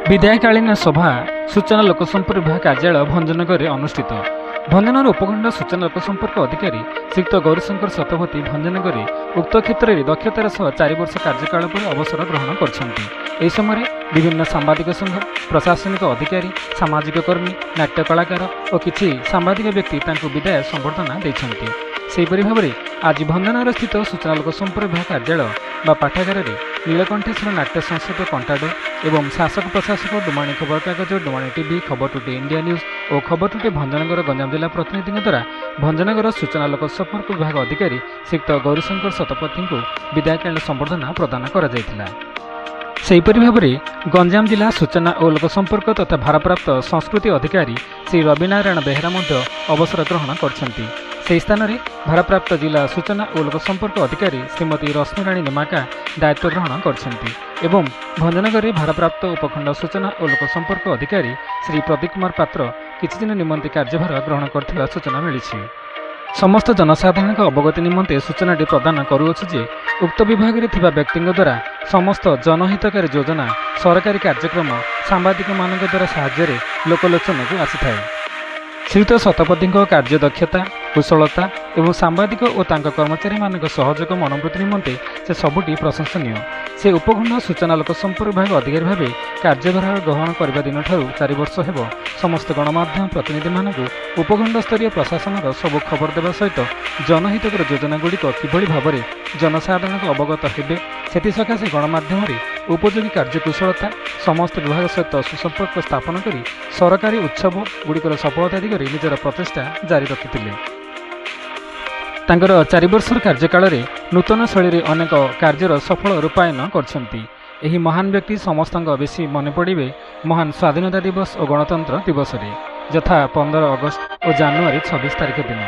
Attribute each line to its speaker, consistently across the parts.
Speaker 1: विदायकालीन सभा सूचना लोकसंपर्क विभाग कार्यालय भंजनगर अनुष्ठित। भंजनगर उपखंड सूचना लोकसंपर्क अधिकारी श्रीयुक्त गौरीशंकर शतपथी भंजनगर उक्त क्षेत्र में दक्षतार सह 4 वर्ष कार्यकाल पर अवसर ग्रहण कर समय विभिन्न सांबादिक संघ, प्रशासनिक अधिकारी, सामाजिक कर्मी, नाट्य कलाकार और किसी सांबादिक व्यक्ति विदाय संबर्धना देते। सेहीपरि भाव में आज भंजनगर स्थित सूचना लोकसंपर्क विभाग कार्यालय बा पाठागार में नीलकंठेश्वर नाट्य संस्कृत कंटाडो एवं शासक प्रशासक डुमाणी खबर कागज, डुमाणी टीवी, खबर टुडे इंडिया न्यूज और खबर टुडे भंजनगर गंजाम जिला प्रतिनिधि द्वारा भंजनगर सूचना लोकसंपर्क विभाग अधिकारी श्रीयुक्त गौरीशंकर शतपथी को विदायकालीन संबर्धना प्रदान कर सेहीपरि भाव में गंजाम जिला सूचना और लोकसंपर्क तथा भारप्राप्त संस्कृति अधिकारी श्री रविनारायण बेहेरा अवसर ग्रहण करछंती। से स्थान में भारप्राप्त जिला सूचना और लोकसंपर्क अधिकारी श्रीमती रश्मिराणी निमाका दायित्व ग्रहण करछंती एवं भंजनगर भारप्राप्त उपखंड सूचना और लोकसंपर्क अधिकारी श्री प्रदीप कुमार पात्र किछि दिन निमंते कार्यभार ग्रहण करथिबा सूचना मिली। समस्त जनसाधारण अवगति निमंते सूचनाटी प्रदान करुअछु जे उक्त विभाग में थिबा व्यक्तियों द्वारा समस्त जनहितकारी योजना सरकारी कार्यक्रम सांबादिक मान द्वारा साहाय्य लोकलोचन को आसी थाए। श्रीयुत शतपथी कार्यदक्षता, कुशलता एवं सांबादिक और कर्मचारी मान सहयोग मनोवृत्ति निमंते से सबुटी प्रशंसनीय। से उपखंड सूचना लोकसंपर्क विभाग अधिकारी भाव कार्यभार ग्रहण करने दिन 4 वर्ष हेब समस्त गणमाध्यम प्रतिनिधि मानक उपखंड स्तरीय प्रशासन सबु खबर देवा सहित जनहितकर योजनागुड़िक किभली भाव में जनसाधारण अवगत हेबे से गणमाध्यम उपयोगी कार्यकुशलता समस्त विभाग सहित सुसंपर्क स्थापन कर सरकारी उत्सव गुड़िकर सफलता दिगरे निजर प्रचेषा जारी रखिथिले। तांकर 4 वर्षर कार्यकाल में नूतन शैली अनेक कार्यर सफल रूपायन करछंती। एही महान व्यक्ति समस्त बेसी मन पड़े महान स्वाधीनता दिवस और गणतंत्र दिवस रे यथा 15 अगस्त और जनवरी 26 तारिख दिन।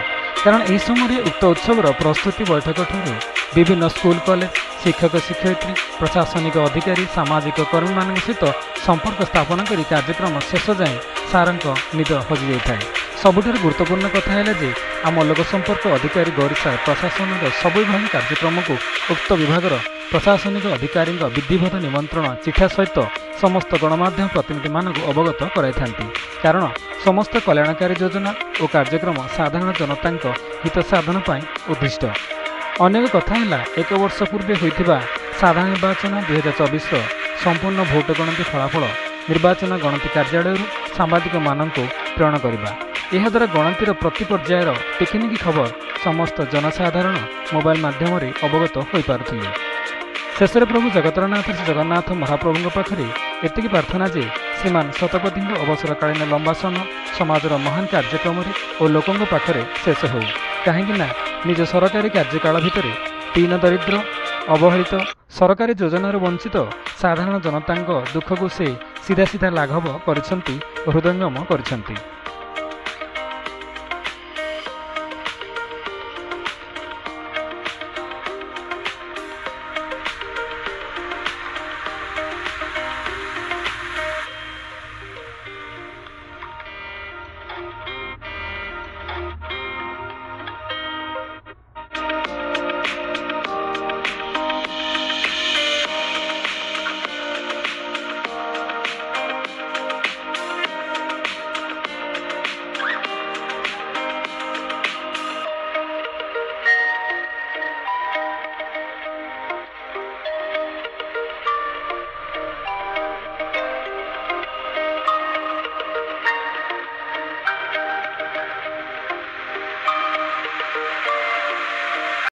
Speaker 1: कारण यह समय उक्त उत्सवर प्रस्तुति बैठक ठारू विभिन्न स्कूल, कॉलेज, शिक्षक शिक्षयित्री, प्रशासनिक अधिकारी, सामाजिक कर्मी मान सहित संपर्क स्थापन कर कार्यक्रम शेष जाए सारंक निद हजि जाए। सबुठार गुरुत्वपूर्ण कथा है जे आम लोकसंपर्क अधिकारी गौरी सार प्रशासन सब विभाग कार्यक्रम को उक्त विभाग प्रशासनिक अधिकारी विधिवत निमंत्रण चिठा सहित समस्त गणमाध्यम प्रतिनिधि मानक अवगत कराई। कारण समस्त कल्याणकारी योजना और कार्यक्रम साधारण जनता हित साधन उद्दिष्ट। अनेक कथा है 1 वर्ष पूर्व होता साधारण निर्वाचन 2024 संपूर्ण भोट गणति फलाफल निर्वाचन गणति कार्यालय सांबादिक मान प्रेरण करने यह द्वारा गणतिर प्रति पर्यायर टेक्निक खबर समस्त जनसाधारण मोबाइल माध्यम अवगत हो पारुथिले। शेष प्रभु जगतरनाथ श्री जगन्नाथ महाप्रभु पाखे एतिकी प्रार्थना जे श्रीमान शतपथी अवसरकालीन लंबा सन समाजर महान कार्यक्रम और लोकों पाखे शेष हो कहीं निज सरकारी कार्यकाल भितर दीन दरिद्र अवहेलित सरकारी योजनार वंचित साधारण जनता दुख को से सीधा सीधा लाघव कर हृदयंगम कर।